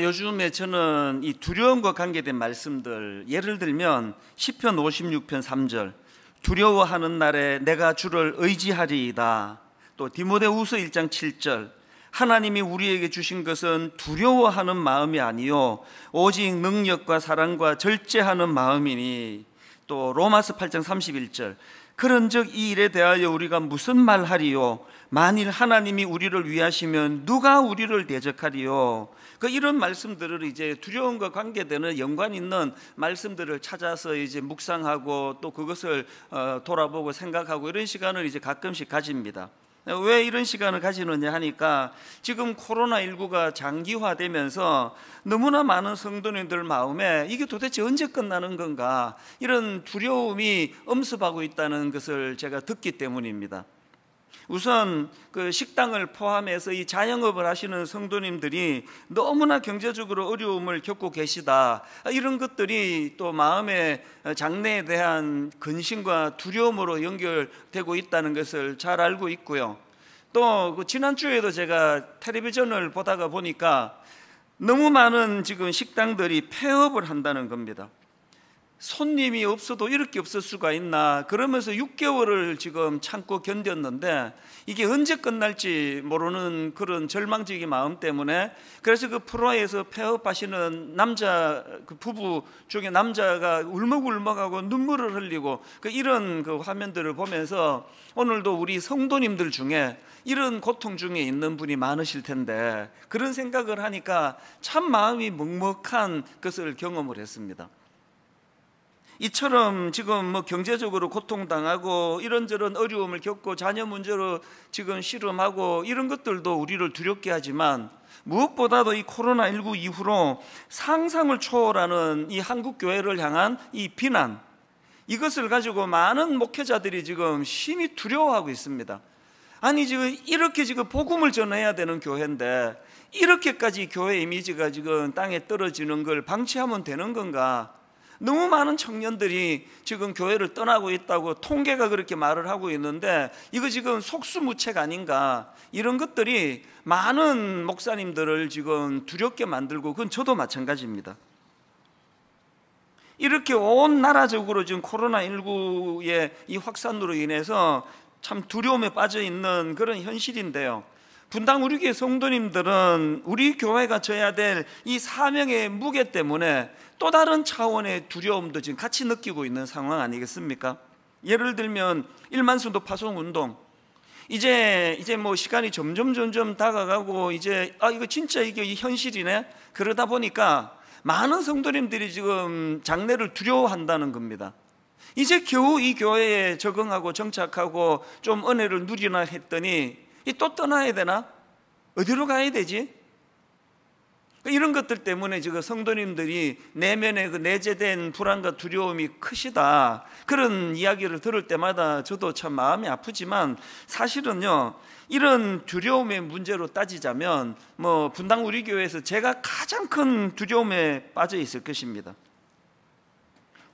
요즘에 저는 이 두려움과 관계된 말씀들, 예를 들면 시편 56편 3절, 두려워하는 날에 내가 주를 의지하리이다. 또 디모데후서 1장 7절, 하나님이 우리에게 주신 것은 두려워하는 마음이 아니요 오직 능력과 사랑과 절제하는 마음이니. 또 로마서 8장 31절, 그런즉 이 일에 대하여 우리가 무슨 말하리요? 만일 하나님이 우리를 위하시면 누가 우리를 대적하리요? 이런 말씀들을 이제 두려움과 관계되는 연관 있는 말씀들을 찾아서 이제 묵상하고 또 그것을 돌아보고 생각하고 이런 시간을 이제 가끔씩 가집니다. 왜 이런 시간을 가지느냐 하니까 지금 코로나19가 장기화되면서 너무나 많은 성도님들 마음에 이게 도대체 언제 끝나는 건가, 이런 두려움이 엄습하고 있다는 것을 제가 듣기 때문입니다. 우선 그 식당을 포함해서 이 자영업을 하시는 성도님들이 너무나 경제적으로 어려움을 겪고 계시다, 이런 것들이 또 마음의 장래에 대한 근심과 두려움으로 연결되고 있다는 것을 잘 알고 있고요. 또 지난주에도 제가 텔레비전을 보다가 보니까 너무 많은 지금 식당들이 폐업을 한다는 겁니다. 손님이 없어도 이렇게 없을 수가 있나, 그러면서 6개월을 지금 참고 견뎠는데 이게 언제 끝날지 모르는 그런 절망적인 마음 때문에, 그래서 그 프로에서 폐업하시는 남자, 그 부부 중에 남자가 울먹울먹하고 눈물을 흘리고 이런 그 화면들을 보면서 오늘도 우리 성도님들 중에 이런 고통 중에 있는 분이 많으실 텐데, 그런 생각을 하니까 참 마음이 먹먹한 것을 경험을 했습니다. 이처럼 지금 경제적으로 고통당하고 이런저런 어려움을 겪고 자녀 문제로 지금 씨름하고 이런 것들도 우리를 두렵게 하지만, 무엇보다도 이 코로나19 이후로 상상을 초월하는 이 한국 교회를 향한 이 비난, 이것을 가지고 많은 목회자들이 지금 심히 두려워하고 있습니다. 아니 지금 이렇게 지금 복음을 전해야 되는 교회인데 이렇게까지 교회 이미지가 지금 땅에 떨어지는 걸 방치하면 되는 건가? 너무 많은 청년들이 지금 교회를 떠나고 있다고 통계가 그렇게 말을 하고 있는데 이거 지금 속수무책 아닌가, 이런 것들이 많은 목사님들을 지금 두렵게 만들고, 그건 저도 마찬가지입니다. 이렇게 온 나라적으로 지금 코로나19의 이 확산으로 인해서 참 두려움에 빠져 있는 그런 현실인데요, 분당 우리 교회 성도님들은 우리 교회가 져야 될 이 사명의 무게 때문에 또 다른 차원의 두려움도 지금 같이 느끼고 있는 상황 아니겠습니까? 예를 들면 1만 순도 파송 운동, 이제 시간이 점점 다가가고 이제 이거 진짜 이게 현실이네. 그러다 보니까 많은 성도님들이 지금 장래를 두려워한다는 겁니다. 이제 겨우 이 교회에 적응하고 정착하고 좀 은혜를 누리나 했더니 또 떠나야 되나? 어디로 가야 되지? 이런 것들 때문에 지금 성도님들이 내면에 그 내재된 불안과 두려움이 크시다, 그런 이야기를 들을 때마다 저도 참 마음이 아프지만, 사실은요 이런 두려움의 문제로 따지자면 분당 우리 교회에서 제가 가장 큰 두려움에 빠져 있을 것입니다.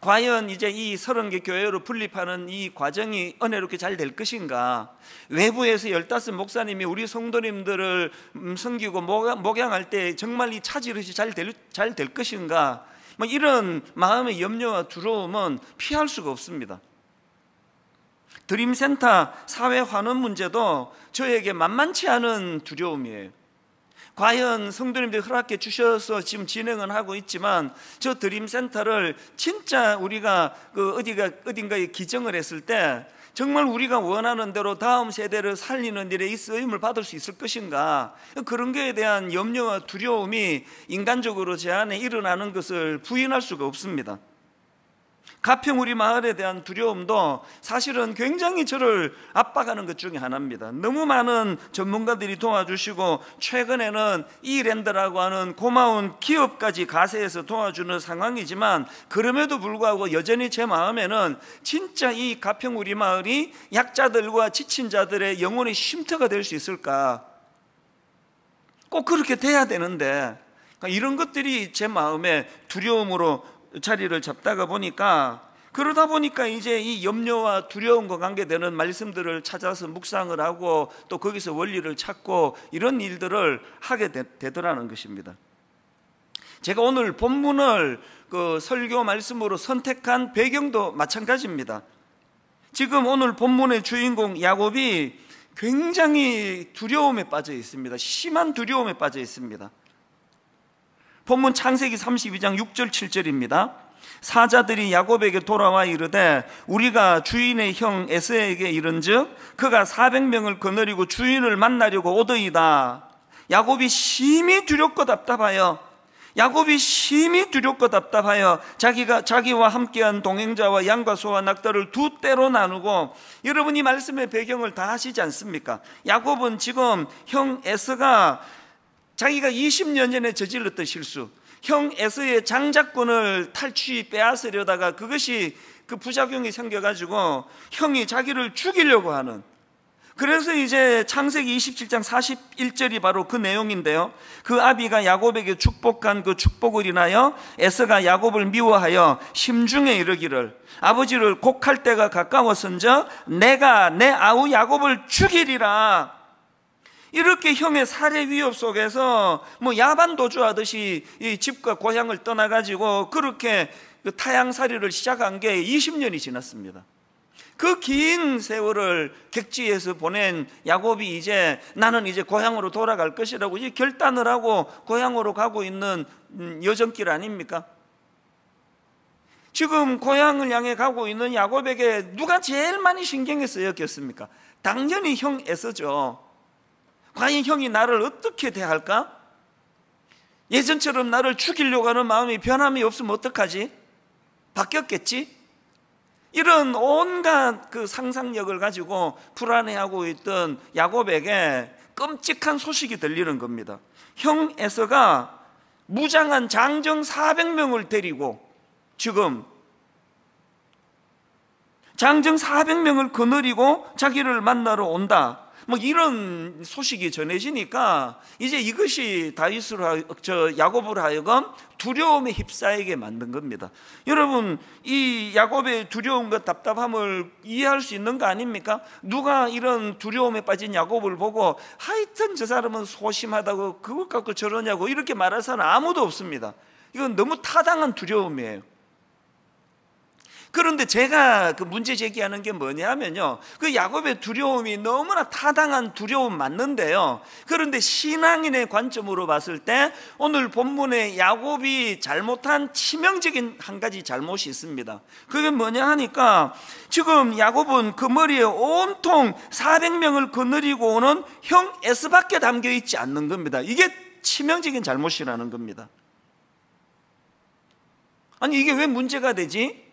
과연 이제 이 30개 교회로 분립하는 이 과정이 은혜롭게 잘 될 것인가? 외부에서 15 목사님이 우리 성도님들을 섬기고 목양할 때 정말 이 차질없이 잘 될 것인가? 이런 마음의 염려와 두려움은 피할 수가 없습니다. 드림센터 사회 환원 문제도 저에게 만만치 않은 두려움이에요. 과연 성도님들이 허락해 주셔서 지금 진행은 하고 있지만, 저 드림센터를 진짜 우리가 어딘가에 기증을 했을 때 정말 우리가 원하는 대로 다음 세대를 살리는 일에 이 쓰임을 받을 수 있을 것인가, 그런 것에 대한 염려와 두려움이 인간적으로 제 안에 일어나는 것을 부인할 수가 없습니다. 가평 우리 마을에 대한 두려움도 사실은 굉장히 저를 압박하는 것 중에 하나입니다. 너무 많은 전문가들이 도와주시고 최근에는 이랜드라고 하는 고마운 기업까지 가세해서 도와주는 상황이지만, 그럼에도 불구하고 여전히 제 마음에는 진짜 이 가평 우리 마을이 약자들과 지친 자들의 영혼의 쉼터가 될 수 있을까? 꼭 그렇게 돼야 되는데 이런 것들이 제 마음에 두려움으로 자리를 잡다가 보니까, 그러다 보니까 이제 이 염려와 두려움과 관계되는 말씀들을 찾아서 묵상을 하고 또 거기서 원리를 찾고 이런 일들을 하게 되더라는 것입니다. 제가 오늘 본문을 그 설교 말씀으로 선택한 배경도 마찬가지입니다. 지금 오늘 본문의 주인공 야곱이 굉장히 두려움에 빠져 있습니다. 심한 두려움에 빠져 있습니다. 본문 창세기 32장 6절 7절입니다. 사자들이 야곱에게 돌아와 이르되 우리가 주인의 형 에서에게 이른즉 그가 400명을 거느리고 주인을 만나려고 오더이다. 야곱이 심히 두렵고 답답하여 자기와 함께한 동행자와 양과 소와 낙타를 두 떼로 나누고, 여러분 이 말씀의 배경을 다 아시지 않습니까? 야곱은 지금 형 에서가 자기가 20년 전에 저질렀던 실수, 형 에서의 장자권을 빼앗으려다가 그것이 그 부작용이 생겨가지고 형이 자기를 죽이려고 하는, 그래서 이제 창세기 27장 41절이 바로 그 내용인데요. 그 아비가 야곱에게 축복한 그 축복을 인하여 에서가 야곱을 미워하여 심중에 이르기를 아버지를 곡할 때가 가까웠은즉 내가 내 아우 야곱을 죽이리라. 이렇게 형의 살해 위협 속에서 야반 도주하듯이 이 집과 고향을 떠나가지고 그렇게 그 타향살이를 시작한 게 20년이 지났습니다. 그 긴 세월을 객지에서 보낸 야곱이 이제 나는 이제 고향으로 돌아갈 것이라고 이제 결단을 하고 고향으로 가고 있는 여정길 아닙니까? 지금 고향을 향해 가고 있는 야곱에게 누가 제일 많이 신경을 쓰였겠습니까? 당연히 형 에서죠. 과연 형이 나를 어떻게 대할까? 예전처럼 나를 죽이려고 하는 마음이 변함이 없으면 어떡하지? 바뀌었겠지? 이런 온갖 그 상상력을 가지고 불안해하고 있던 야곱에게 끔찍한 소식이 들리는 겁니다. 형 에서가 무장한 장정 400명을 데리고 지금 장정 400명을 거느리고 자기를 만나러 온다. 이런 소식이 전해지니까 이제 이것이 야곱으로 하여금 두려움에 휩싸이게 만든 겁니다. 여러분, 이 야곱의 두려움과 답답함을 이해할 수 있는 거 아닙니까? 누가 이런 두려움에 빠진 야곱을 보고 하여튼 저 사람은 소심하다고 그것 갖고 저러냐고 이렇게 말할 사람 아무도 없습니다. 이건 너무 타당한 두려움이에요. 그런데 제가 그 문제 제기하는 게 뭐냐면요, 그 야곱의 두려움이 너무나 타당한 두려움 맞는데요, 그런데 신앙인의 관점으로 봤을 때 오늘 본문에 야곱이 잘못한 치명적인 한 가지 잘못이 있습니다. 그게 뭐냐 하니까 지금 야곱은 그 머리에 온통 400명을 거느리고 오는 형 에서밖에 담겨 있지 않는 겁니다. 이게 치명적인 잘못이라는 겁니다. 아니 이게 왜 문제가 되지?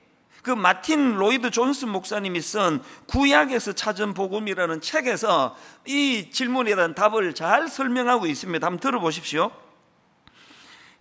그 마틴 로이드 존슨 목사님이 쓴 구약에서 찾은 복음이라는 책에서 이 질문에 대한 답을 잘 설명하고 있습니다. 한번 들어보십시오.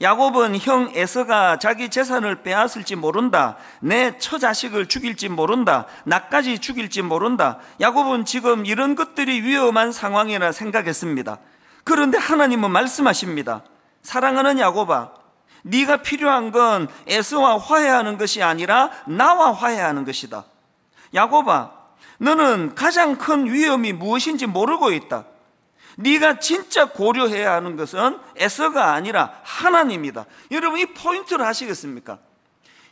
야곱은 형 에서가 자기 재산을 빼앗을지 모른다. 내 처자식을 죽일지 모른다. 나까지 죽일지 모른다. 야곱은 지금 이런 것들이 위험한 상황이라 생각했습니다. 그런데 하나님은 말씀하십니다. 사랑하는 야곱아, 네가 필요한 건 에서와 화해하는 것이 아니라 나와 화해하는 것이다. 야곱아, 너는 가장 큰 위험이 무엇인지 모르고 있다. 네가 진짜 고려해야 하는 것은 에서가 아니라 하나님이다. 여러분 이 포인트를 아시겠습니까?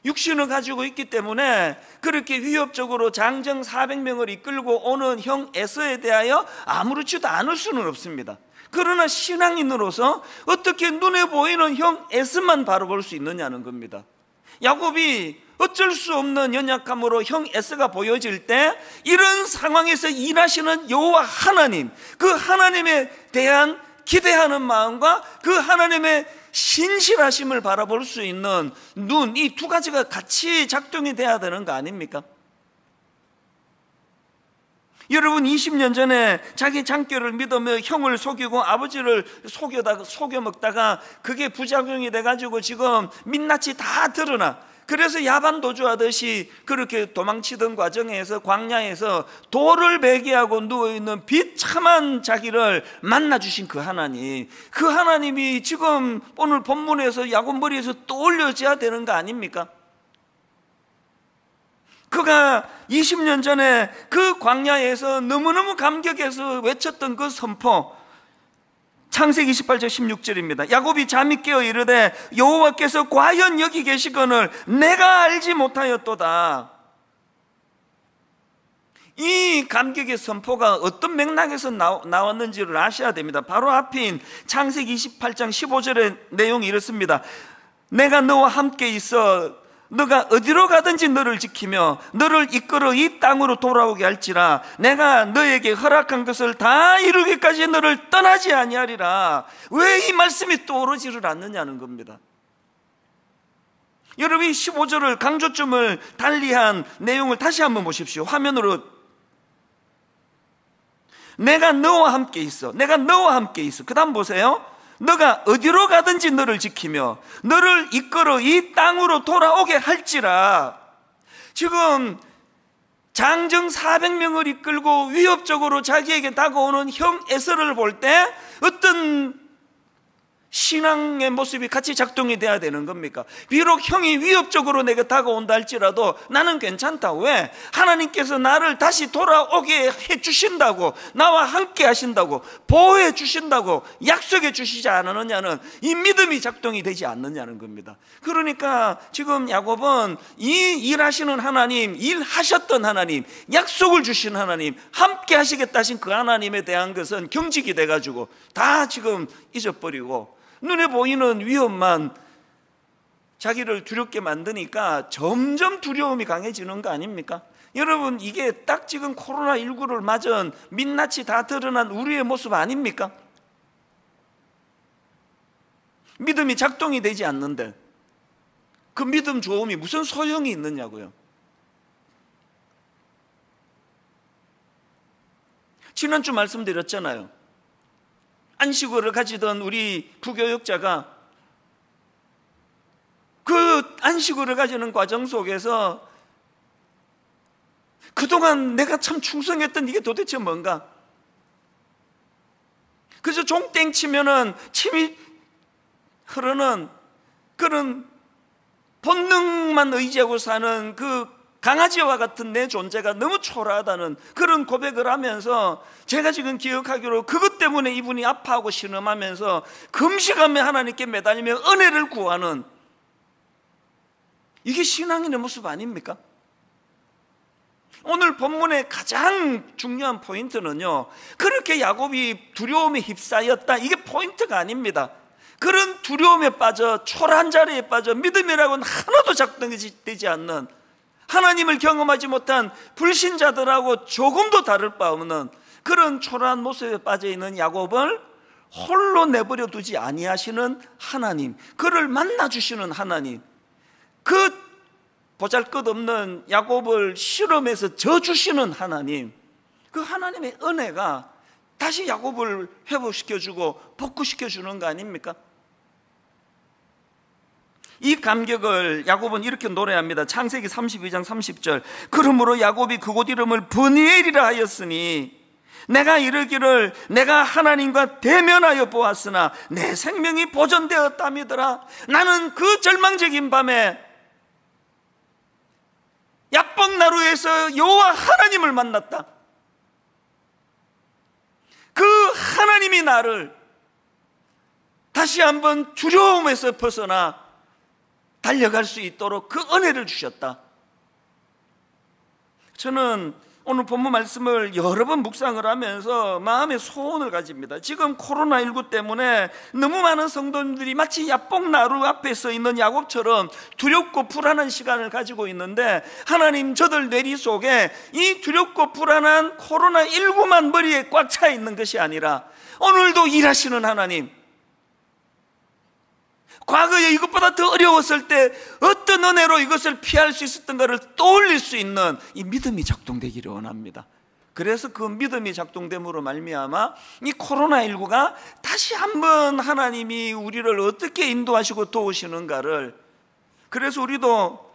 육신을 가지고 있기 때문에 그렇게 위협적으로 장정 400명을 이끌고 오는 형 에서에 대하여 아무렇지도 않을 수는 없습니다. 그러나 신앙인으로서 어떻게 눈에 보이는 형 에서만 바라볼 수 있느냐는 겁니다. 야곱이 어쩔 수 없는 연약함으로 형 에서가 보여질 때 이런 상황에서 일하시는 여호와 하나님, 그 하나님에 대한 기대하는 마음과 그 하나님의 신실하심을 바라볼 수 있는 눈, 이 두 가지가 같이 작동이 돼야 되는 거 아닙니까? 여러분 20년 전에 자기 장교를 믿으며 형을 속이고 아버지를 속여 먹다가 그게 부작용이 돼가지고 지금 민낯이 다 드러나, 그래서 야반 도주하듯이 그렇게 도망치던 과정에서 광야에서 돌을 베개하고 누워있는 비참한 자기를 만나주신 그 하나님, 그 하나님이 지금 오늘 본문에서 야곱 머리에서 떠올려져야 되는 거 아닙니까? 그가 20년 전에 그 광야에서 너무너무 감격해서 외쳤던 그 선포, 창세기 28장 16절입니다. 야곱이 잠이 깨어 이르되 여호와께서 과연 여기 계시거늘 내가 알지 못하였도다. 이 감격의 선포가 어떤 맥락에서 나왔는지를 아셔야 됩니다. 바로 앞인 창세기 28장 15절의 내용이 이렇습니다. 내가 너와 함께 있어 너가 어디로 가든지 너를 지키며 너를 이끌어 이 땅으로 돌아오게 할지라 내가 너에게 허락한 것을 다 이루기까지 너를 떠나지 아니하리라. 왜 이 말씀이 떠오르지를 않느냐는 겁니다. 여러분, 이 15절을 강조점을 달리한 내용을 다시 한번 보십시오. 화면으로. 내가 너와 함께 있어. 내가 너와 함께 있어. 그 다음 보세요. 너가 어디로 가든지 너를 지키며 너를 이끌어 이 땅으로 돌아오게 할지라. 지금 장정 400명을 이끌고 위협적으로 자기에게 다가오는 형 에서를 볼 때 어떤 신앙의 모습이 같이 작동이 돼야 되는 겁니까? 비록 형이 위협적으로 내게 다가온다 할지라도 나는 괜찮다. 왜? 하나님께서 나를 다시 돌아오게 해주신다고, 나와 함께 하신다고, 보호해 주신다고 약속해 주시지 않느냐는 이 믿음이 작동이 되지 않느냐는 겁니다. 그러니까 지금 야곱은 이 일하시는 하나님, 일하셨던 하나님, 약속을 주신 하나님, 함께 하시겠다 하신 그 하나님에 대한 것은 경직이 돼가지고 다 지금 잊어버리고 눈에 보이는 위험만 자기를 두렵게 만드니까 점점 두려움이 강해지는 거 아닙니까? 여러분, 이게 딱 지금 코로나19를 맞은 민낯이 다 드러난 우리의 모습 아닙니까? 믿음이 작동이 되지 않는데 그 믿음 좋음이 무슨 소용이 있느냐고요. 지난주 말씀드렸잖아요. 안식월을 가지던 우리 부교육자가 그 안식월을 가지는 과정 속에서 그동안 내가 참 충성했던 이게 도대체 뭔가? 그래서 종땡 치면은 침이 흐르는 그런 본능만 의지하고 사는 그 강아지와 같은 내 존재가 너무 초라하다는 그런 고백을 하면서 제가 지금 기억하기로 그것 때문에 이분이 아파하고 신음하면서 금식하며 하나님께 매달리며 은혜를 구하는, 이게 신앙인의 모습 아닙니까? 오늘 본문의 가장 중요한 포인트는요, 그렇게 야곱이 두려움에 휩싸였다, 이게 포인트가 아닙니다. 그런 두려움에 빠져 초라한 자리에 빠져 믿음이라고는 하나도 작동되지 않는, 하나님을 경험하지 못한 불신자들하고 조금도 다를 바 없는 그런 초라한 모습에 빠져있는 야곱을 홀로 내버려 두지 아니하시는 하나님, 그를 만나주시는 하나님, 그 보잘것없는 야곱을 실험해서 져주시는 하나님, 그 하나님의 은혜가 다시 야곱을 회복시켜주고 복구시켜주는 거 아닙니까? 이 감격을 야곱은 이렇게 노래합니다. 창세기 32장 30절. 그러므로 야곱이 그곳 이름을 브니엘이라 하였으니 내가 이르기를 내가 하나님과 대면하여 보았으나 내 생명이 보존되었다미더라. 나는 그 절망적인 밤에 야복나루에서 여호와 하나님을 만났다. 그 하나님이 나를 다시 한번 두려움에서 벗어나 달려갈 수 있도록 그 은혜를 주셨다. 저는 오늘 본문 말씀을 여러 번 묵상을 하면서 마음의 소원을 가집니다. 지금 코로나19 때문에 너무 많은 성도님들이 마치 야복나루 앞에 서 있는 야곱처럼 두렵고 불안한 시간을 가지고 있는데, 하나님 저들 뇌리 속에 이 두렵고 불안한 코로나19만 머리에 꽉 차 있는 것이 아니라 오늘도 일하시는 하나님, 과거에 이것보다 더 어려웠을 때 어떤 은혜로 이것을 피할 수 있었던가를 떠올릴 수 있는 이 믿음이 작동되기를 원합니다. 그래서 그 믿음이 작동됨으로 말미암아 이 코로나19가 다시 한번 하나님이 우리를 어떻게 인도하시고 도우시는가를, 그래서 우리도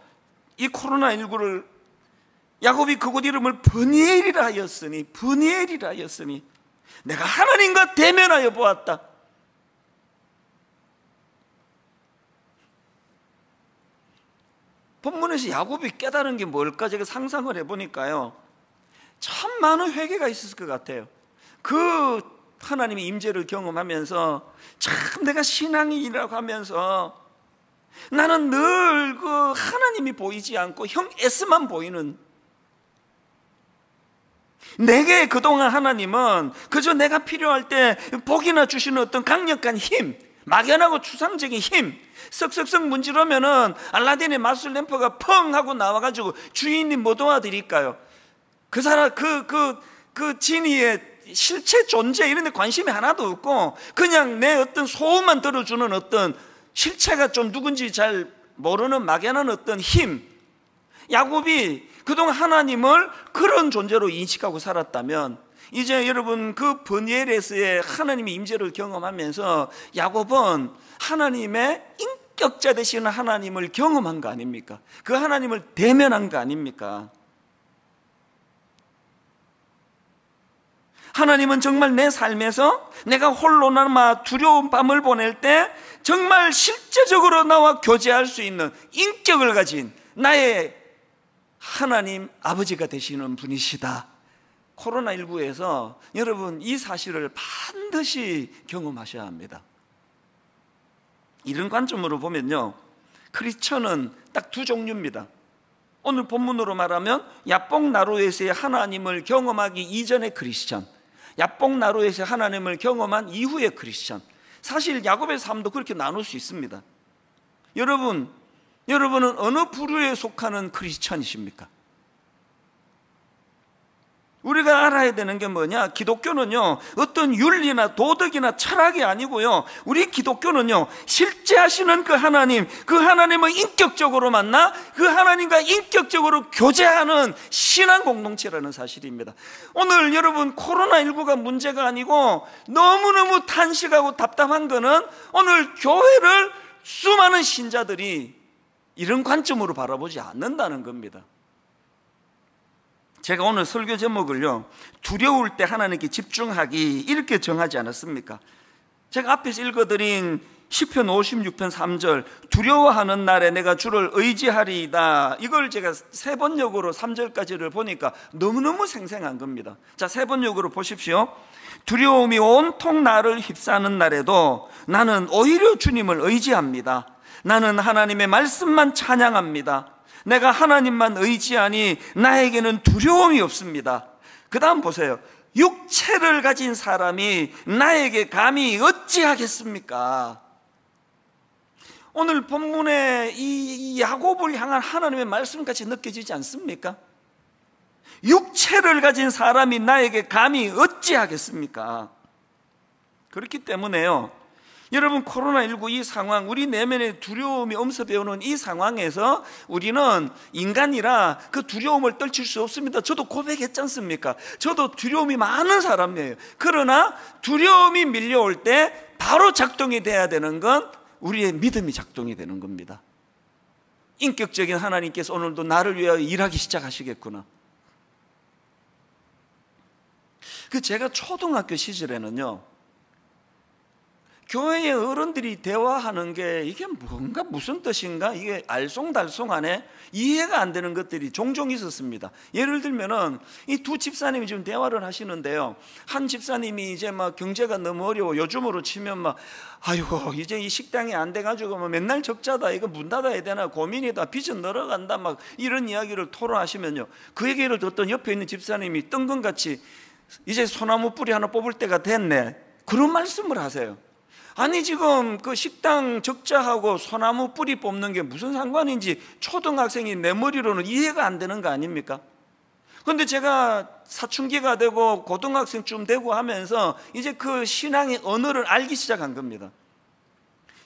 이 코로나19를 야곱이 그곳 이름을 브니엘이라 하였으니, 브니엘이라 하였으니 내가 하나님과 대면하여 보았다. 본문에서 야곱이 깨달은 게 뭘까 제가 상상을 해보니까요, 참 많은 회개가 있었을 것 같아요. 그 하나님의 임재를 경험하면서 참 내가 신앙인이라고 하면서 나는 늘 그 하나님이 보이지 않고 형 S만 보이는, 내게 그동안 하나님은 그저 내가 필요할 때 복이나 주시는 어떤 강력한 힘, 막연하고 추상적인 힘, 썩썩썩 문지르면은 알라딘의 마술 램프가 펑 하고 나와가지고 주인님 뭐 도와드릴까요? 그 사람 그 지니의 실체 존재 이런 데 관심이 하나도 없고 그냥 내 어떤 소음만 들어주는 어떤 실체가 좀 누군지 잘 모르는 막연한 어떤 힘. 야곱이 그동안 하나님을 그런 존재로 인식하고 살았다면 이제 여러분 그 브니엘에서의 하나님의 임재를 경험하면서 야곱은 하나님의 인격자 되시는 하나님을 경험한 거 아닙니까? 그 하나님을 대면한 거 아닙니까? 하나님은 정말 내 삶에서 내가 홀로나마 두려운 밤을 보낼 때 정말 실제적으로 나와 교제할 수 있는 인격을 가진 나의 하나님 아버지가 되시는 분이시다. 코로나19에서 여러분 이 사실을 반드시 경험하셔야 합니다. 이런 관점으로 보면요, 크리스천은 딱 두 종류입니다. 오늘 본문으로 말하면 야복나루에서의 하나님을 경험하기 이전의 크리스천, 야복나루에서 하나님을 경험한 이후의 크리스천. 사실 야곱의 삶도 그렇게 나눌 수 있습니다. 여러분은 어느 부류에 속하는 크리스천이십니까? 우리가 알아야 되는 게 뭐냐? 기독교는요 어떤 윤리나 도덕이나 철학이 아니고요, 우리 기독교는요 실제 하시는 그 하나님을 인격적으로 만나 그 하나님과 인격적으로 교제하는 신앙 공동체라는 사실입니다. 오늘 여러분 코로나19가 문제가 아니고 너무너무 탄식하고 답답한 거는 오늘 교회를 수많은 신자들이 이런 관점으로 바라보지 않는다는 겁니다. 제가 오늘 설교 제목을요, 두려울 때 하나님께 집중하기, 이렇게 정하지 않았습니까? 제가 앞에서 읽어드린 시편 56편 3절, 두려워하는 날에 내가 주를 의지하리이다, 이걸 제가 세 번역으로 3절까지를 보니까 너무너무 생생한 겁니다. 자, 세 번역으로 보십시오. 두려움이 온통 나를 휩싸는 날에도 나는 오히려 주님을 의지합니다. 나는 하나님의 말씀만 찬양합니다. 내가 하나님만 의지하니 나에게는 두려움이 없습니다. 그 다음 보세요. 육체를 가진 사람이 나에게 감히 어찌하겠습니까? 오늘 본문에 이 야곱을 향한 하나님의 말씀같이 느껴지지 않습니까? 육체를 가진 사람이 나에게 감히 어찌하겠습니까? 그렇기 때문에요, 여러분 코로나19 이 상황, 우리 내면에 두려움이 엄습해오는 이 상황에서 우리는 인간이라 그 두려움을 떨칠 수 없습니다. 저도 고백했지 않습니까? 저도 두려움이 많은 사람이에요. 그러나 두려움이 밀려올 때 바로 작동이 돼야 되는 건 우리의 믿음이 작동이 되는 겁니다. 인격적인 하나님께서 오늘도 나를 위하여 일하기 시작하시겠구나. 제가 초등학교 시절에는요, 교회의 어른들이 대화하는 게 이게 뭔가 무슨 뜻인가, 이게 알쏭달쏭하네, 이해가 안 되는 것들이 종종 있었습니다. 예를 들면은 이 두 집사님이 지금 대화를 하시는데요, 한 집사님이 이제 막 경제가 너무 어려워, 요즘으로 치면 막 아이고 이제 이 식당이 안 돼가지고 뭐 맨날 적자다, 이거 문 닫아야 되나 고민이다, 빚은 늘어간다, 막 이런 이야기를 토로하시면요, 그 얘기를 듣던 옆에 있는 집사님이 뜬금같이 이제 소나무 뿌리 하나 뽑을 때가 됐네, 그런 말씀을 하세요. 아니 지금 그 식당 적자하고 소나무 뿌리 뽑는 게 무슨 상관인지 초등학생이 내 머리로는 이해가 안 되는 거 아닙니까? 그런데 제가 사춘기가 되고 고등학생쯤 되고 하면서 이제 그 신앙의 언어를 알기 시작한 겁니다.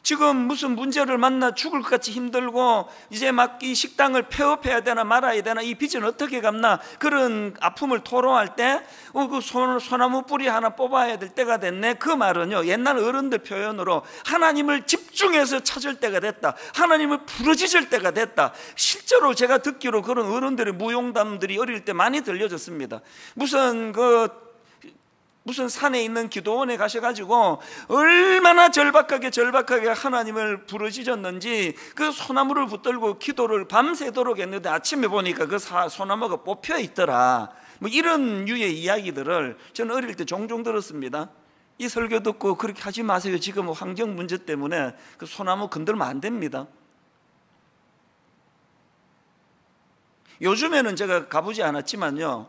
지금 무슨 문제를 만나 죽을 것 같이 힘들고 이제 막 이 식당을 폐업해야 되나 말아야 되나, 이 빚은 어떻게 갚나, 그런 아픔을 토로할 때 그 소나무 뿌리 하나 뽑아야 될 때가 됐네, 그 말은요 옛날 어른들 표현으로 하나님을 집중해서 찾을 때가 됐다, 하나님을 부르짖을 때가 됐다. 실제로 제가 듣기로 그런 어른들의 무용담들이 어릴 때 많이 들려졌습니다. 무슨 산에 있는 기도원에 가셔가지고 얼마나 절박하게 하나님을 부르짖었는지 그 소나무를 붙들고 기도를 밤새도록 했는데 아침에 보니까 그 소나무가 뽑혀 있더라. 뭐 이런 유의 이야기들을 저는 어릴 때 종종 들었습니다. 이 설교 듣고 그렇게 하지 마세요. 지금 환경 문제 때문에 그 소나무 건들면 안 됩니다. 요즘에는 제가 가보지 않았지만요,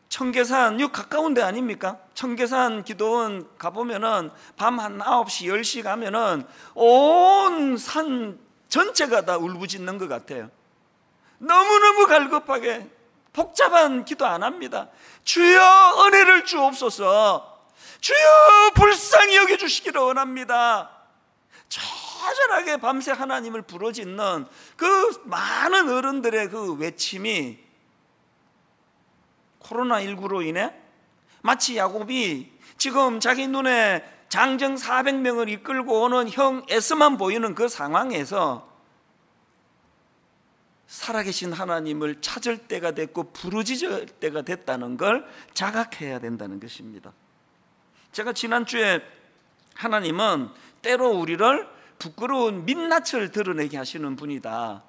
청계산, 요 가까운 데 아닙니까? 청계산 기도원 가보면은 밤 한 9시, 10시 가면은 온 산 전체가 다 울부짖는 것 같아요. 너무너무 갈급하게 복잡한 기도 안 합니다. 주여 은혜를 주옵소서, 주여 불쌍히 여겨주시기를 원합니다. 처절하게 밤새 하나님을 부르짖는 그 많은 어른들의 그 외침이 코로나19로 인해 마치 야곱이 지금 자기 눈에 장정 400명을 이끌고 오는 형 에서만 보이는 그 상황에서 살아계신 하나님을 찾을 때가 됐고 부르짖을 때가 됐다는 걸 자각해야 된다는 것입니다. 제가 지난주에 하나님은 때로 우리를 부끄러운 민낯을 드러내게 하시는 분이다,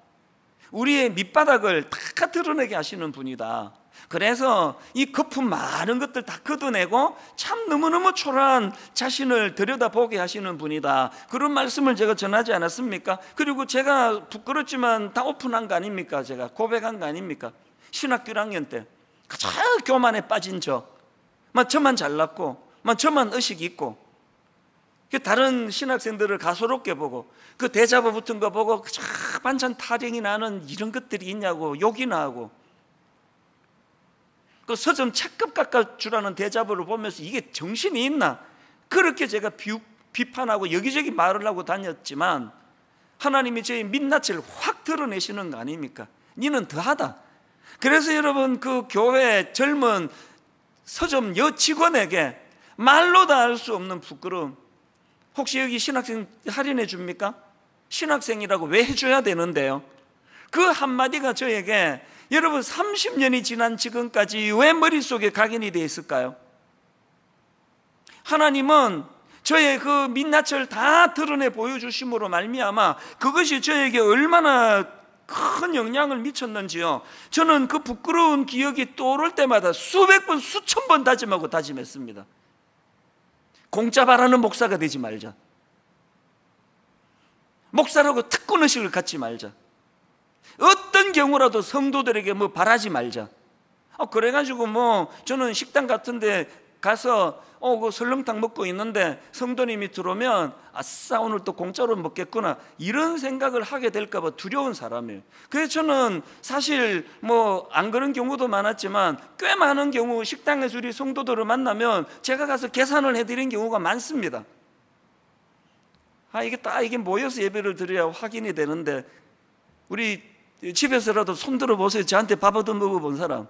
우리의 밑바닥을 다 드러내게 하시는 분이다, 그래서 이 거품 많은 것들 다 걷어내고 참 너무너무 초라한 자신을 들여다보게 하시는 분이다, 그런 말씀을 제가 전하지 않았습니까? 그리고 제가 부끄럽지만 다 오픈한 거 아닙니까? 제가 고백한 거 아닙니까? 신학교 1학년 때 가장 교만에 빠진 저만 잘났고 저만 의식이 있고, 다른 신학생들을 가소롭게 보고 그 대자보 붙은 거 보고 반찬 타령이 나는 이런 것들이 있냐고 욕이나 하고, 그 서점 책값 깎아주라는 대자보를 보면서 이게 정신이 있나, 그렇게 제가 비판하고 여기저기 말을 하고 다녔지만 하나님이 저의 민낯을 확 드러내시는 거 아닙니까? 니는 더하다. 그래서 여러분, 그 교회 젊은 서점 여직원에게 말로 다 할 수 없는 부끄러움, 혹시 여기 신학생 할인해 줍니까? 신학생이라고 왜 해줘야 되는데요? 그 한마디가 저에게 여러분 30년이 지난 지금까지 왜 머릿속에 각인이 되어 있을까요? 하나님은 저의 그 민낯을 다 드러내 보여주심으로 말미암아 그것이 저에게 얼마나 큰 영향을 미쳤는지요, 저는 그 부끄러운 기억이 떠오를 때마다 수백 번 수천 번 다짐하고 다짐했습니다. 공짜 바라는 목사가 되지 말자, 목사라고 특권의식을 갖지 말자, 어떤 경우라도 성도들에게 뭐 바라지 말자. 그래가지고 저는 식당 같은 데 가서 그 설렁탕 먹고 있는데 성도님이 들어오면 아싸 오늘 또 공짜로 먹겠구나, 이런 생각을 하게 될까 봐 두려운 사람이에요. 그래서 저는 사실 안 그런 경우도 많았지만 꽤 많은 경우 식당에서 우리 성도들을 만나면 제가 가서 계산을 해드린 경우가 많습니다. 이게 모여서 예배를 드려야 확인이 되는데, 우리 집에서라도 손들어 보세요. 저한테 밥 얻어 먹어본 사람.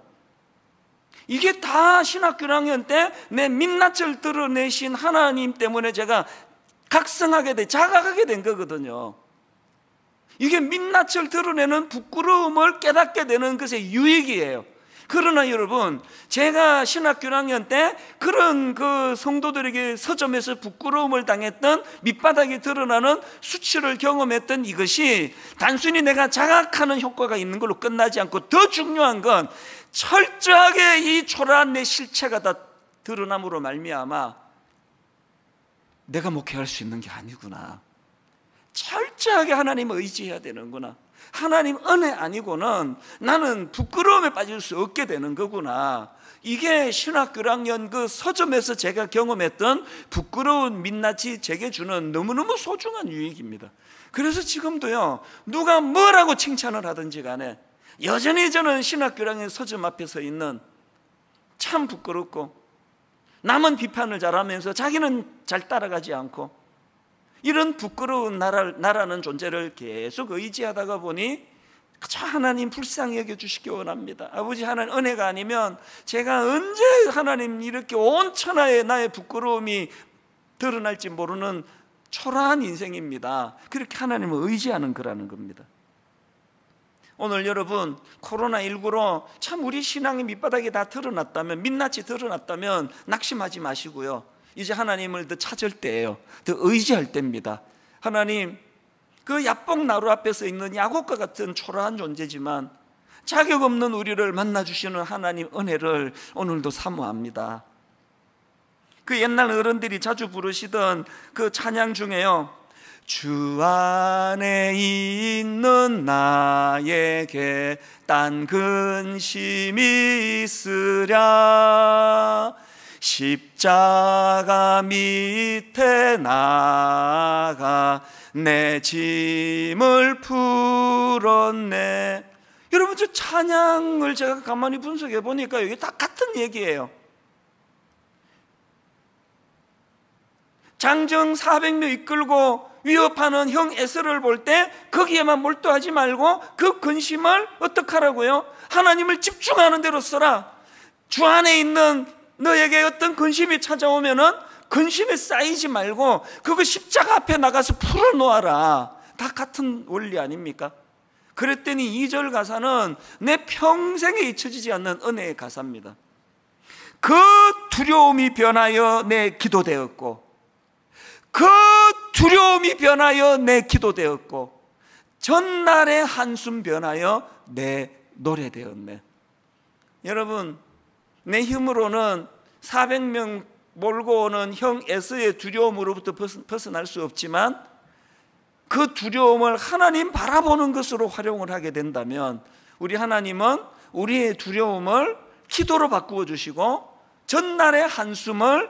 이게 다 신학교 1학년 때 내 민낯을 드러내신 하나님 때문에 제가 각성하게 자각하게 된 거거든요. 이게 민낯을 드러내는 부끄러움을 깨닫게 되는 것의 유익이에요. 그러나 여러분, 제가 신학교 1학년 때 그런 그 성도들에게 서점에서 부끄러움을 당했던, 밑바닥이 드러나는 수치를 경험했던 이것이 단순히 내가 자각하는 효과가 있는 걸로 끝나지 않고, 더 중요한 건 철저하게 이 초라한 내 실체가 다 드러남으로 말미암아 내가 목회할 수 있는 게 아니구나, 철저하게 하나님을 의지해야 되는구나, 하나님 은혜 아니고는 나는 부끄러움에 빠질 수 없게 되는 거구나, 이게 신학교 1학년 그 서점에서 제가 경험했던 부끄러운 민낯이 제게 주는 너무너무 소중한 유익입니다. 그래서 지금도요, 누가 뭐라고 칭찬을 하든지 간에 여전히 저는 신학교 1학년 서점 앞에 서 있는, 참 부끄럽고 남은 비판을 잘하면서 자기는 잘 따라가지 않고 이런 부끄러운 나라는 존재를 계속 의지하다가 보니 하나님 불쌍히 여겨주시기 원합니다. 아버지 하나님 은혜가 아니면 제가 언제 하나님 이렇게 온 천하에 나의 부끄러움이 드러날지 모르는 초라한 인생입니다. 그렇게 하나님을 의지하는 거라는 겁니다. 오늘 여러분, 코로나19로 참 우리 신앙의 밑바닥이 다 드러났다면, 민낯이 드러났다면 낙심하지 마시고요, 이제 하나님을 더 찾을 때예요. 더 의지할 때입니다. 하나님, 그 야뽕 나루 앞에서 있는 야곱과 같은 초라한 존재지만 자격 없는 우리를 만나주시는 하나님 은혜를 오늘도 사모합니다. 그 옛날 어른들이 자주 부르시던 그 찬양 중에요, 주 안에 있는 나에게 딴 근심이 있으랴 십자가 밑에 나가 내 짐을 풀었네. 여러분, 저 찬양을 제가 가만히 분석해 보니까 이게 다 같은 얘기예요. 장정 400명 이끌고 위협하는 형 에서를 볼 때 거기에만 몰두하지 말고 그 근심을 어떻게 하라고요? 하나님을 집중하는 대로 써라. 주 안에 있는 너에게 어떤 근심이 찾아오면은 근심에 쌓이지 말고 그거 십자가 앞에 나가서 풀어놓아라. 다 같은 원리 아닙니까? 그랬더니 2절 가사는 내 평생에 잊혀지지 않는 은혜의 가사입니다. 그 두려움이 변하여 내 기도되었고, 그 두려움이 변하여 내 기도되었고, 전날의 한숨 변하여 내 노래되었네. 여러분, 내 힘으로는 400명 몰고 오는 형 에서의 두려움으로부터 벗어날 수 없지만 그 두려움을 하나님 바라보는 것으로 활용을 하게 된다면 우리 하나님은 우리의 두려움을 기도로 바꾸어 주시고 전날의 한숨을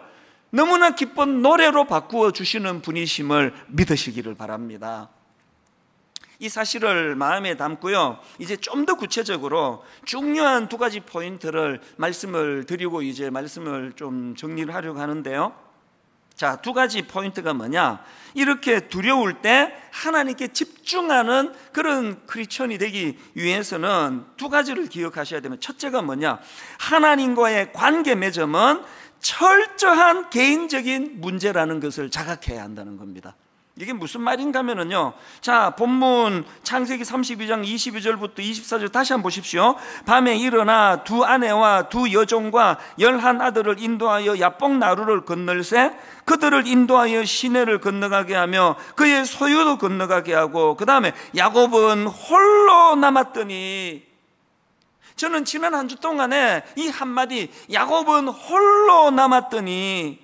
너무나 기쁜 노래로 바꾸어 주시는 분이심을 믿으시기를 바랍니다. 이 사실을 마음에 담고요, 이제 좀 더 구체적으로 중요한 두 가지 포인트를 말씀을 드리고 이제 말씀을 좀 정리를 하려고 하는데요. 자, 두 가지 포인트가 뭐냐? 이렇게 두려울 때 하나님께 집중하는 그런 크리스천이 되기 위해서는 두 가지를 기억하셔야 되면, 첫째가 뭐냐? 하나님과의 관계 맺음은 철저한 개인적인 문제라는 것을 자각해야 한다는 겁니다. 이게 무슨 말인가 하면요, 자, 본문 창세기 32장 22절부터 24절 다시 한번 보십시오. 밤에 일어나 두 아내와 두 여종과 11아들을 인도하여 야복 나루를 건널세 그들을 인도하여 시내를 건너가게 하며 그의 소유도 건너가게 하고, 그 다음에 야곱은 홀로 남았더니, 저는 지난 한 주 동안에 이 한마디 야곱은 홀로 남았더니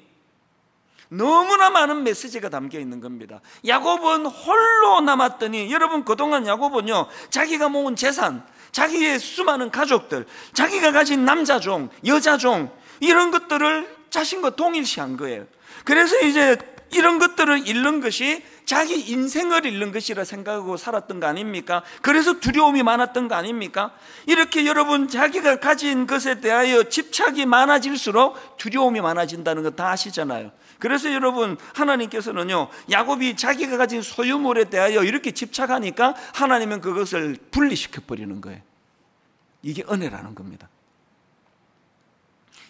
너무나 많은 메시지가 담겨 있는 겁니다. 야곱은 홀로 남았더니, 여러분, 그동안 야곱은요, 자기가 모은 재산, 자기의 수많은 가족들, 자기가 가진 남자종, 여자종, 이런 것들을 자신과 동일시한 거예요. 그래서 이제 이런 것들을 잃는 것이 자기 인생을 잃는 것이라 생각하고 살았던 거 아닙니까? 그래서 두려움이 많았던 거 아닙니까? 이렇게 여러분, 자기가 가진 것에 대하여 집착이 많아질수록 두려움이 많아진다는 거 다 아시잖아요. 그래서 여러분, 하나님께서는요, 야곱이 자기가 가진 소유물에 대하여 이렇게 집착하니까 하나님은 그것을 분리시켜 버리는 거예요. 이게 은혜라는 겁니다.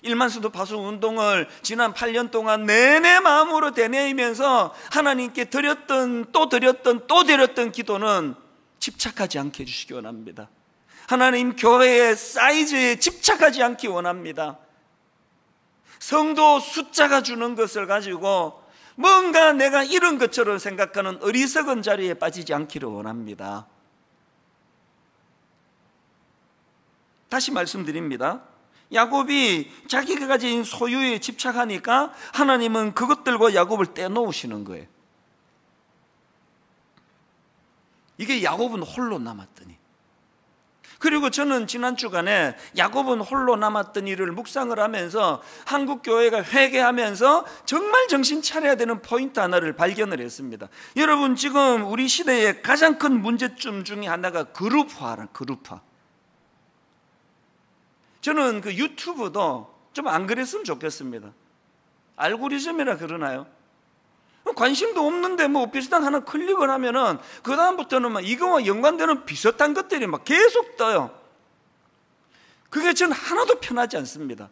일만수도 파수 운동을 지난 8년 동안 내내 마음으로 되뇌이면서 하나님께 드렸던 또 드렸던 또 드렸던 기도는 집착하지 않게 해주시기 원합니다. 하나님 교회의 사이즈에 집착하지 않기 원합니다. 성도 숫자가 주는 것을 가지고 뭔가 내가 이런 것처럼 생각하는 어리석은 자리에 빠지지 않기를 원합니다. 다시 말씀드립니다. 야곱이 자기가 가진 소유에 집착하니까 하나님은 그것들과 야곱을 떼놓으시는 거예요. 이게 야곱은 홀로 남았더니. 그리고 저는 지난 주간에 야곱은 홀로 남았더니를 묵상을 하면서 한국교회가 회개하면서 정말 정신 차려야 되는 포인트 하나를 발견을 했습니다. 여러분, 지금 우리 시대의 가장 큰 문제점 중에 하나가 그룹화라, 그룹화. 저는 그 유튜브도 좀 안 그랬으면 좋겠습니다. 알고리즘이라 그러나요? 관심도 없는데 뭐 비슷한 하나 클릭을 하면은 그 다음부터는 막 이거와 연관되는 비슷한 것들이 막 계속 떠요. 그게 저는 하나도 편하지 않습니다.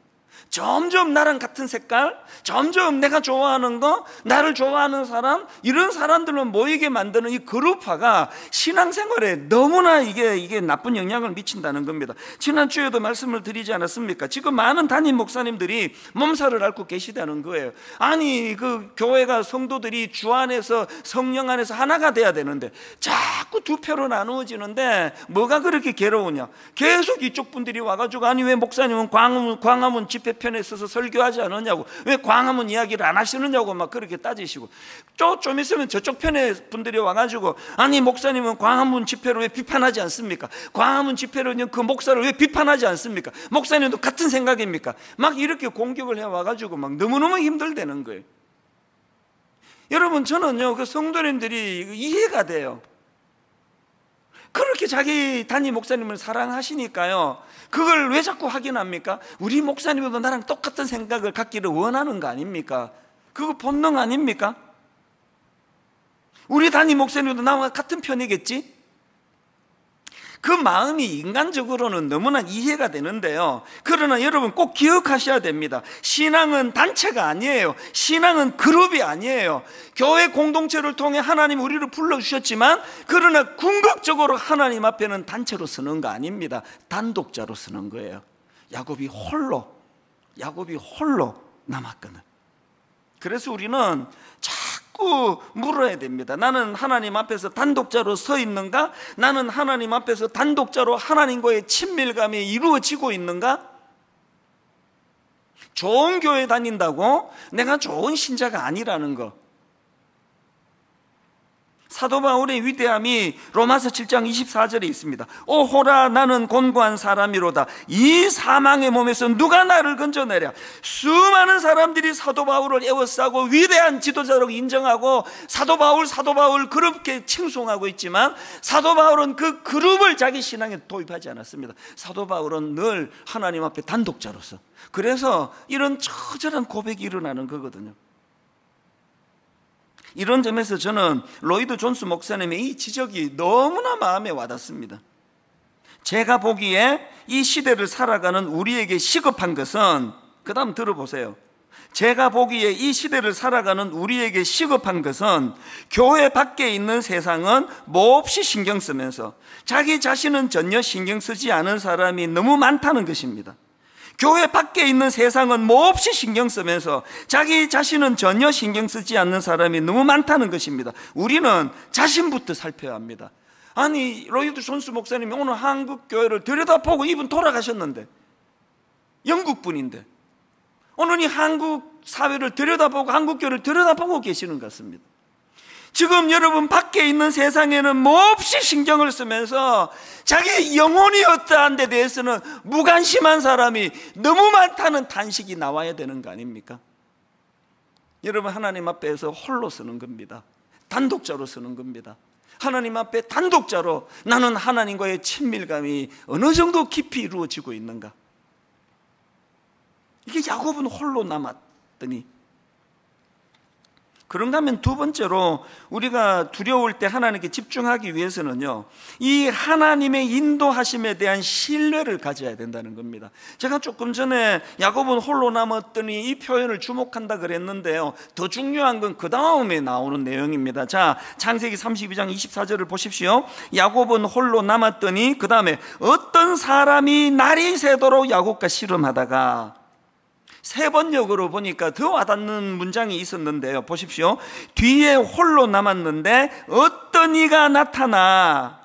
점점 나랑 같은 색깔, 점점 내가 좋아하는 거, 나를 좋아하는 사람, 이런 사람들만 모이게 만드는 이 그룹화가 신앙생활에 너무나 이게 나쁜 영향을 미친다는 겁니다. 지난주에도 말씀을 드리지 않았습니까? 지금 많은 담임 목사님들이 몸살을 앓고 계시다는 거예요. 아니, 그 교회가 성도들이 주 안에서 성령 안에서 하나가 돼야 되는데 자꾸 두 표로 나누어지는데 뭐가 그렇게 괴로우냐? 계속 이쪽 분들이 와가지고, 아니 왜 목사님은 광화문 집회 집회편에 서서 설교하지 않았냐고, 왜 광화문 이야기를 안 하시느냐고 막 그렇게 따지시고, 좀 있으면 저쪽 편에 분들이 와가지고 아니 목사님은 광화문 집회를 왜 비판하지 않습니까? 광화문 집회로는 그 목사를 왜 비판하지 않습니까? 목사님도 같은 생각입니까? 막 이렇게 공격을 해와가지고 막 너무너무 힘들다는 거예요. 여러분, 저는요 그 성도님들이 이해가 돼요. 그렇게 자기 담임 목사님을 사랑하시니까요, 그걸 왜 자꾸 확인합니까? 우리 목사님도 나랑 똑같은 생각을 갖기를 원하는 거 아닙니까? 그거 본능 아닙니까? 우리 담임 목사님도 나와 같은 편이겠지? 그 마음이 인간적으로는 너무나 이해가 되는데요, 그러나 여러분 꼭 기억하셔야 됩니다. 신앙은 단체가 아니에요. 신앙은 그룹이 아니에요. 교회 공동체를 통해 하나님 우리를 불러주셨지만, 그러나 궁극적으로 하나님 앞에는 단체로 서는 거 아닙니다. 단독자로 서는 거예요. 야곱이 홀로 남았거든. 그래서 우리는 자꾸 물어야 됩니다. 나는 하나님 앞에서 단독자로 서 있는가? 나는 하나님 앞에서 단독자로 하나님과의 친밀감이 이루어지고 있는가? 좋은 교회 다닌다고 내가 좋은 신자가 아니라는 거. 사도 바울의 위대함이 로마서 7장 24절에 있습니다. 오호라, 나는 곤고한 사람이로다. 이 사망의 몸에서 누가 나를 건져내랴. 수많은 사람들이 사도 바울을 에워싸고 위대한 지도자로 인정하고 사도 바울 그렇게 칭송하고 있지만, 사도 바울은 그 그룹을 자기 신앙에 도입하지 않았습니다. 사도 바울은 늘 하나님 앞에 단독자로서, 그래서 이런 처절한 고백이 일어나는 거거든요. 이런 점에서 저는 로이드 존스 목사님의 이 지적이 너무나 마음에 와닿습니다. 제가 보기에 이 시대를 살아가는 우리에게 시급한 것은, 그 다음 들어보세요. 제가 보기에 이 시대를 살아가는 우리에게 시급한 것은, 교회 밖에 있는 세상은 몹시 신경 쓰면서 자기 자신은 전혀 신경 쓰지 않은 사람이 너무 많다는 것입니다. 교회 밖에 있는 세상은 몹시 신경 쓰면서 자기 자신은 전혀 신경 쓰지 않는 사람이 너무 많다는 것입니다. 우리는 자신부터 살펴야 합니다. 아니, 로이드 존스 목사님이 오늘 한국 교회를 들여다보고, 이분 돌아가셨는데, 영국 분인데 오늘 이 한국 사회를 들여다보고 한국 교회를 들여다보고 계시는 것 같습니다. 지금 여러분 밖에 있는 세상에는 몹시 신경을 쓰면서 자기 영혼이 어떠한 데 대해서는 무관심한 사람이 너무 많다는 탄식이 나와야 되는 거 아닙니까? 여러분, 하나님 앞에서 홀로 서는 겁니다. 단독자로 서는 겁니다. 하나님 앞에 단독자로 나는 하나님과의 친밀감이 어느 정도 깊이 이루어지고 있는가? 이게 야곱은 홀로 남았더니, 그런가 하면 두 번째로 우리가 두려울 때 하나님께 집중하기 위해서는요, 이 하나님의 인도하심에 대한 신뢰를 가져야 된다는 겁니다. 제가 조금 전에 야곱은 홀로 남았더니 이 표현을 주목한다 그랬는데요, 더 중요한 건 그 다음에 나오는 내용입니다. 자, 창세기 32장 24절을 보십시오. 야곱은 홀로 남았더니, 그 다음에 어떤 사람이 날이 새도록 야곱과 씨름하다가, 세 번역으로 보니까 더 와닿는 문장이 있었는데요, 보십시오. 뒤에 홀로 남았는데 어떤 이가 나타나.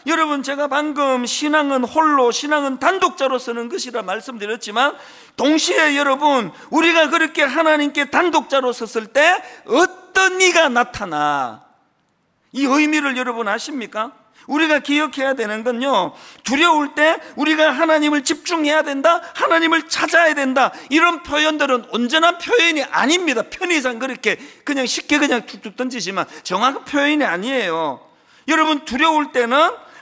여러분, 제가 방금 신앙은 홀로, 신앙은 단독자로 서는 것이라 말씀드렸지만, 동시에 여러분, 우리가 그렇게 하나님께 단독자로 섰을 때 어떤 이가 나타나, 이 의미를 여러분 아십니까? 우리가 기억해야 되는 건요, 두려울 때 우리가 하나님을 집중해야 된다, 하나님을 찾아야 된다, 이런 표현들은 온전한 표현이 아닙니다. 편의상 그렇게 그냥 쉽게 그냥 툭툭 던지지만 정확한 표현이 아니에요. 여러분, 두려울 때는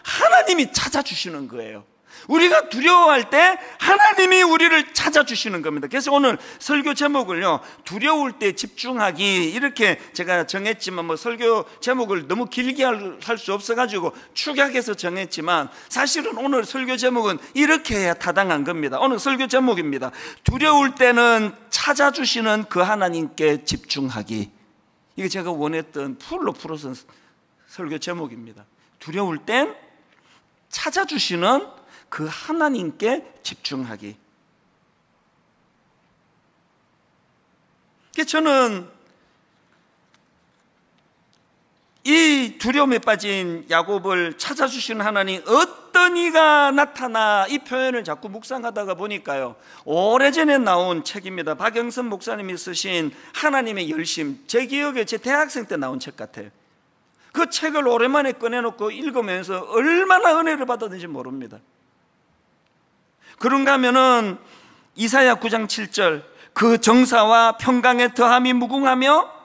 하나님이 찾아주시는 거예요. 우리가 두려워할 때 하나님이 우리를 찾아주시는 겁니다. 그래서 오늘 설교 제목을요, 두려울 때 집중하기, 이렇게 제가 정했지만, 뭐 설교 제목을 너무 길게 할 수 없어가지고 축약해서 정했지만, 사실은 오늘 설교 제목은 이렇게 해야 타당한 겁니다. 오늘 설교 제목입니다. 두려울 때는 찾아주시는 그 하나님께 집중하기. 이게 제가 원했던 풀로 풀어서 설교 제목입니다. 두려울 땐 찾아주시는 그 하나님께 집중하기. 저는 이 두려움에 빠진 야곱을 찾아주시는 하나님, 어떤 이가 나타나, 이 표현을 자꾸 묵상하다가 보니까요, 오래전에 나온 책입니다. 박영선 목사님이 쓰신 하나님의 열심, 제 기억에 제 대학생 때 나온 책 같아요. 그 책을 오랜만에 꺼내놓고 읽으면서 얼마나 은혜를 받았는지 모릅니다. 그런가 하면은 이사야 9장 7절, 그 정사와 평강의 더함이 무궁하며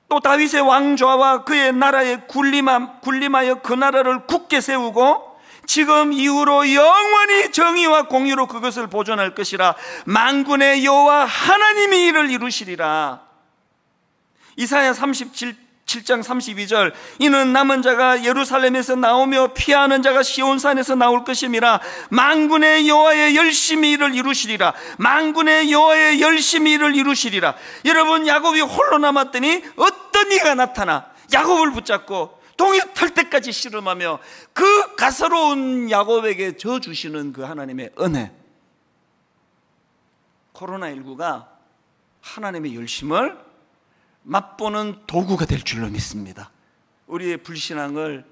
또 다윗의 왕좌와 그의 나라에 군림하여 그 나라를 굳게 세우고 지금 이후로 영원히 정의와 공의로 그것을 보존할 것이라. 만군의 여호와 하나님이 이를 이루시리라. 이사야 37장 32절, 이는 남은 자가 예루살렘에서 나오며 피하는 자가 시온산에서 나올 것임이라. 만군의 여호와의 열심히 이를 이루시리라. 만군의 여호와의 열심히 이를 이루시리라. 여러분, 야곱이 홀로 남았더니 어떤 이가 나타나 야곱을 붙잡고 동이 털 때까지 씨름하며 그 가소로운 야곱에게 져 주시는 그 하나님의 은혜. 코로나19가 하나님의 열심을 맛보는 도구가 될 줄로 믿습니다. 우리의 불신앙을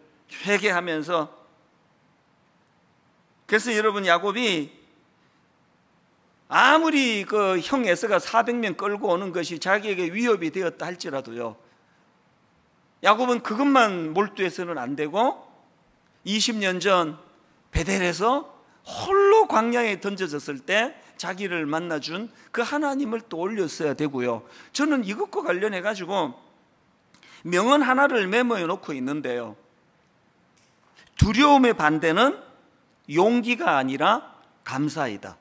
회개하면서, 그래서 여러분, 야곱이 아무리 그 형 에서가 400명 끌고 오는 것이 자기에게 위협이 되었다 할지라도요, 야곱은 그것만 몰두해서는 안 되고 20년 전 베델에서 홀로 광야에 던져졌을 때 자기를 만나준 그 하나님을 또 올렸어야 되고요. 저는 이것과 관련해 가지고 명언 하나를 메모해 놓고 있는데요, 두려움의 반대는 용기가 아니라 감사이다.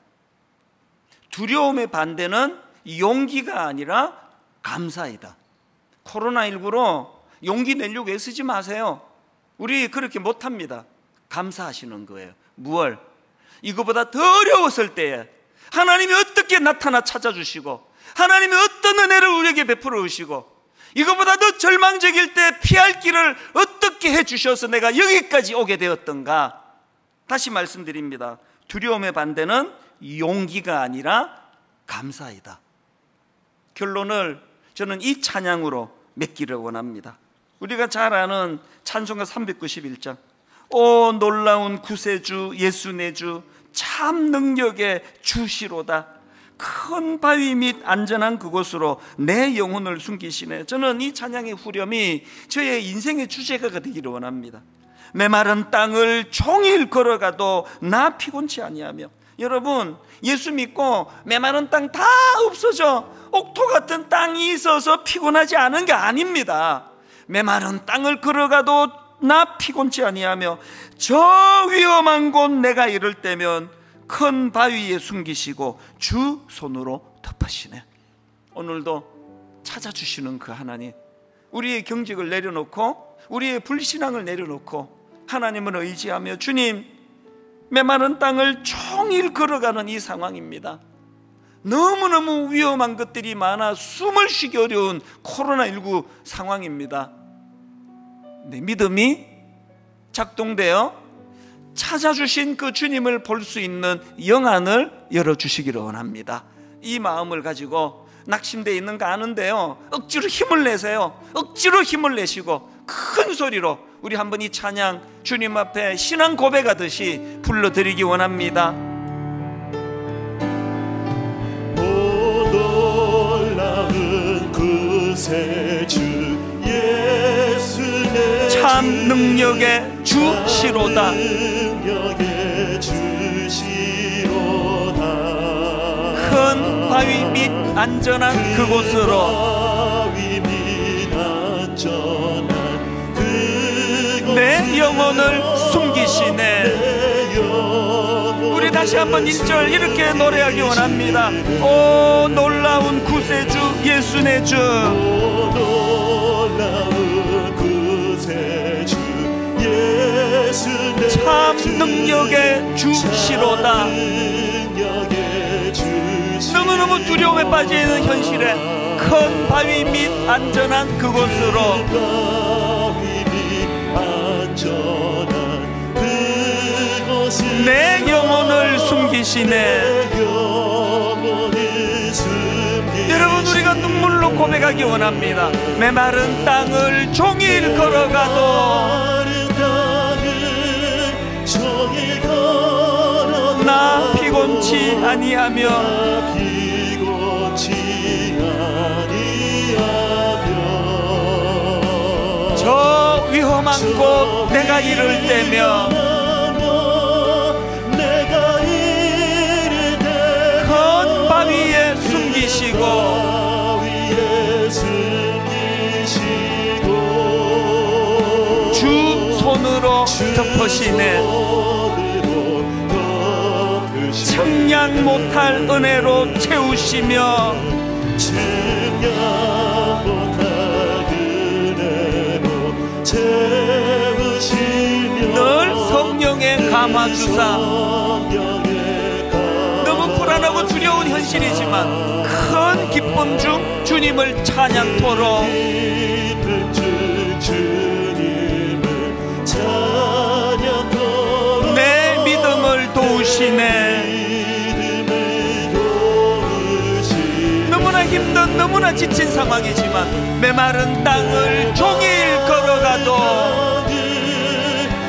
두려움의 반대는 용기가 아니라 감사이다. 코로나19로 용기 내려고 애쓰지 마세요. 우리 그렇게 못합니다. 감사하시는 거예요. 무얼? 이거보다 더 어려웠을 때에 하나님이 어떻게 나타나 찾아주시고, 하나님이 어떤 은혜를 우리에게 베풀어 주시고, 이거보다 더 절망적일 때 피할 길을 어떻게 해주셔서 내가 여기까지 오게 되었던가. 다시 말씀드립니다. 두려움의 반대는 용기가 아니라 감사이다. 결론을 저는 이 찬양으로 맺기를 원합니다. 우리가 잘 아는 찬송가 391장, 오 놀라운 구세주 예수 내 주 참 능력의 주시로다. 큰 바위 및 안전한 그곳으로 내 영혼을 숨기시네. 저는 이 찬양의 후렴이 저의 인생의 주제가 되기를 원합니다. 메마른 땅을 종일 걸어가도 나 피곤치 아니하며. 여러분, 예수 믿고 메마른 땅 다 없어져 옥토 같은 땅이 있어서 피곤하지 않은 게 아닙니다. 메마른 땅을 걸어가도 나 피곤치 아니하며 저 위험한 곳 내가 이를 때면 큰 바위에 숨기시고 주 손으로 덮으시네. 오늘도 찾아주시는 그 하나님, 우리의 경직을 내려놓고 우리의 불신앙을 내려놓고 하나님을 의지하며, 주님, 메마른 땅을 종일 걸어가는 이 상황입니다. 너무너무 위험한 것들이 많아 숨을 쉬기 어려운 코로나19 상황입니다. 내 믿음이 작동되어 찾아주신 그 주님을 볼 수 있는 영안을 열어주시기를 원합니다. 이 마음을 가지고 낙심되어 있는 거 아는데요, 억지로 힘을 내세요. 억지로 힘을 내시고 큰 소리로 우리 한번 이 찬양 주님 앞에 신앙 고백하듯이 불러드리기 원합니다. 오 놀라운 구세주 예수 내 주 참 능력의 주시로다. 큰 바위 및 안전한 그곳으로 내 영혼을 숨기시네. 우리 다시 한번 1절 이렇게 노래하기 원합니다. 오 놀라운 구세주 예수 내 주, 참 능력의 주시로다. 너무너무 두려움에 빠져있는 현실에 큰 바위 및 안전한 그곳으로 내 영혼을 숨기시네. 여러분, 우리가 눈물로 입술로 고백하기 원합니다. 메마른 땅을 종일 걸어가도 나 피곤치 아니하며 저 위험한 곳 내가 이를 때며 큰 바위에 숨기시고 주 손으로 덮으시네. 청량 못할 은혜로 채우시며 늘 성령에 감아주사. 너무 불안하고 두려운 현실이지만 큰 기쁨 중 주님을 찬양토록 내 믿음을 도우시네. 너무나 힘든 너무나 지친 상황이지만 메마른 땅을 종일 걸어가도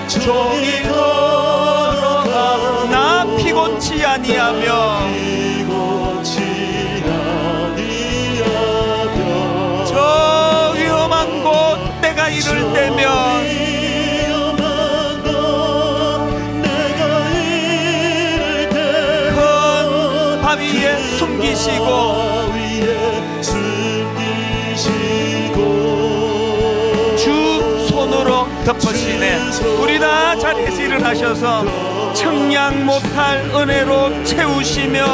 종일 걸어가 나 피곤치 아니하며 저 위험한 곳 내가 이를 때면 큰 바위에 숨기시고 주 손으로 덮으시네. 우리 다 자리에서 일어나셔서 청량 못할 은혜로 채우시며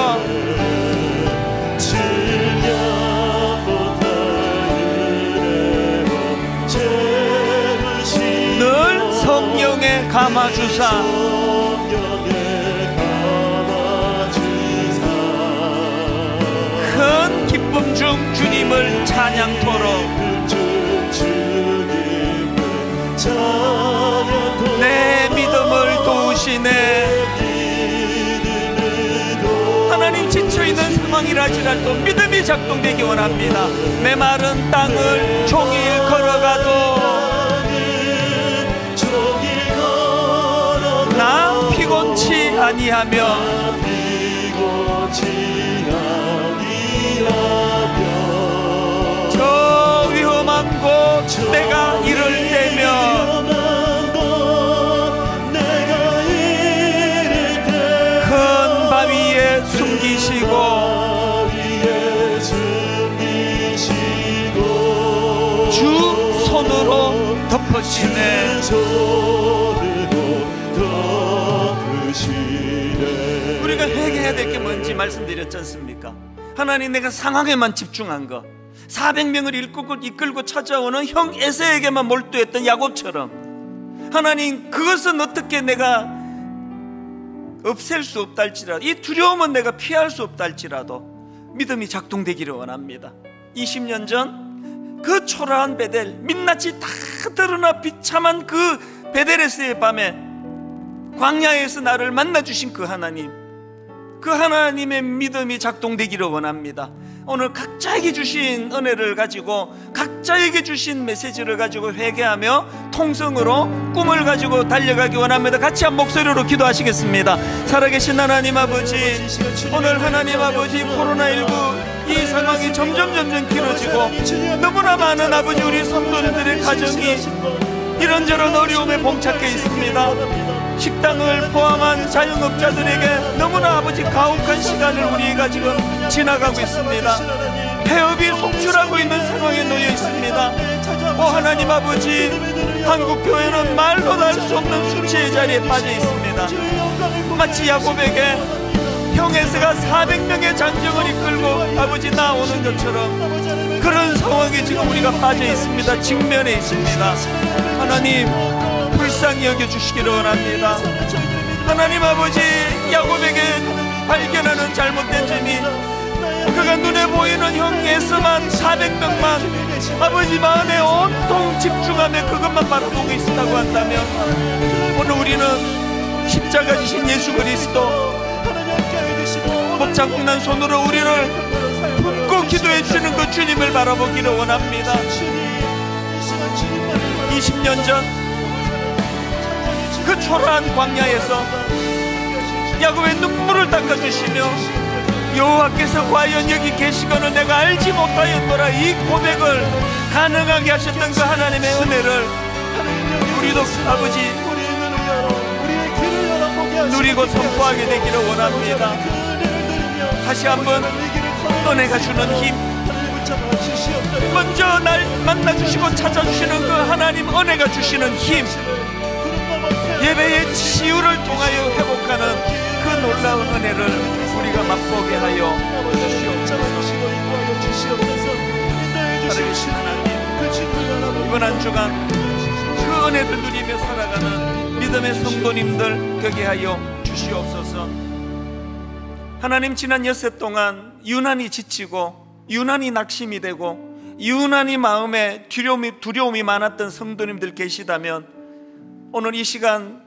늘 성령에 감아주사 큰 기쁨 중 주님을 찬양토록 내 믿음을 도우시네. 하나님, 지쳐있는 상황이라지라도 믿음이 작동되기 원합니다. 메마른 땅을 종일 걸어가도 나 피곤치 아니하며 저 위험한 곳 내가 이를 때며 큰 바위에 숨기시고 주 손으로 덮으시네. 우리가 회개해야 될 게 뭔지 말씀드렸지 않습니까? 하나님, 내가 상황에만 집중한 거, 400명을 이끌고 찾아오는 형 에서에게만 몰두했던 야곱처럼 하나님, 그것은 어떻게 내가 없앨 수 없다 할지라도, 이 두려움은 내가 피할 수 없다 할지라도 믿음이 작동되기를 원합니다. 20년 전 그 초라한 베델, 민낯이 다 드러나 비참한 그 베델에서의 밤에 광야에서 나를 만나주신 그 하나님, 그 하나님의 믿음이 작동되기를 원합니다. 오늘 각자에게 주신 은혜를 가지고, 각자에게 주신 메시지를 가지고 회개하며 통성으로 꿈을 가지고 달려가기 원합니다. 같이 한 목소리로 기도하시겠습니다. 살아계신 하나님 아버지, 오늘 하나님 아버지, 코로나19 이 상황이 점점 길어지고 너무나 많은 아버지 우리 성도들의 가정이 이런저런 어려움에 봉착해 있습니다. 식당을 포함한 자영업자들에게 너무나 아버지 가혹한 시간을 우리가 지금 지나가고 있습니다. 폐업이 속출하고 있는 상황에 놓여 있습니다. 오 하나님 아버지, 한국교회는 말로 다 할 수 없는 수치의 자리에 빠져 있습니다. 마치 야곱에게 형에서가 400명의 장정을 이끌고 아버지 나오는 것처럼 그런 상황에 지금 우리가 빠져 있습니다. 직면해 있습니다. 하나님, 불쌍히 여겨주시기를 원합니다. 하나님 아버지, 야곱에게 발견하는 잘못된 점이 그가 눈에 보이는 형 에서만 400명만 아버지 마음에 온통 집중하며 그것만 바라보고 있었다고 한다면, 오늘 우리는 십자가 지신 예수 그리스도, 목자국난 손으로 우리를 품고 붙들고 기도해 주시는 그 주님을 바라보기를 원합니다. 20년 전 그 초라한 광야에서 야곱의 눈물을 닦아주시며 여호와께서 과연 여기 계시거늘 내가 알지 못하였노라, 이 고백을 가능하게 하셨던 그 하나님의 은혜를 우리도 아버지 누리고 선포하게 되기를 원합니다. 다시 한번 은혜가 주는 힘, 먼저 날 만나주시고 찾아주시는 그 하나님 은혜가 주시는 힘, 예배의 치유를 통하여 회복하는 그 놀라운 은혜를 우리가 맛보게 하여 주시옵소서. 하나님, 이번 한 주간 그 은혜를 누리며 살아가는 믿음의 성도님들 되게 하여 주시옵소서. 하나님, 지난 엿새 동안 유난히 지치고 유난히 낙심이 되고 유난히 마음에 두려움이 많았던 성도님들 계시다면 오늘 이 시간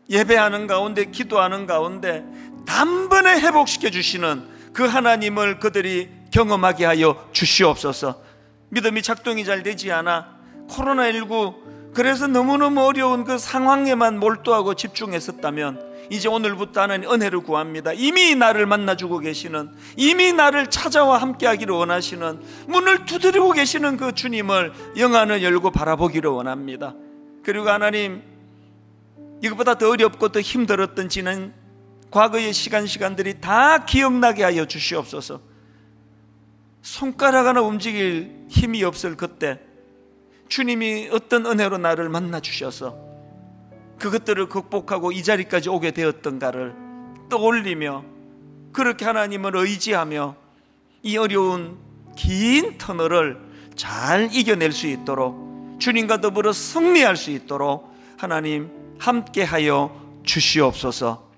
예배하는 가운데, 기도하는 가운데 단번에 회복시켜 주시는 그 하나님을 그들이 경험하게 하여 주시옵소서. 믿음이 작동이 잘 되지 않아 코로나19 그래서 너무너무 어려운 그 상황에만 몰두하고 집중했었다면 이제 오늘부터 하나님 은혜를 구합니다. 이미 나를 만나주고 계시는, 이미 나를 찾아와 함께하기를 원하시는, 문을 두드리고 계시는 그 주님을 영안을 열고 바라보기를 원합니다. 그리고 하나님, 이것보다 더 어렵고 더 힘들었던 지난 과거의 시간들이 다 기억나게 하여 주시옵소서. 손가락 하나 움직일 힘이 없을 그때 주님이 어떤 은혜로 나를 만나 주셔서 그것들을 극복하고 이 자리까지 오게 되었던가를 떠올리며 그렇게 하나님을 의지하며 이 어려운 긴 터널을 잘 이겨낼 수 있도록, 주님과 더불어 승리할 수 있도록 하나님 함께하여 주시옵소서.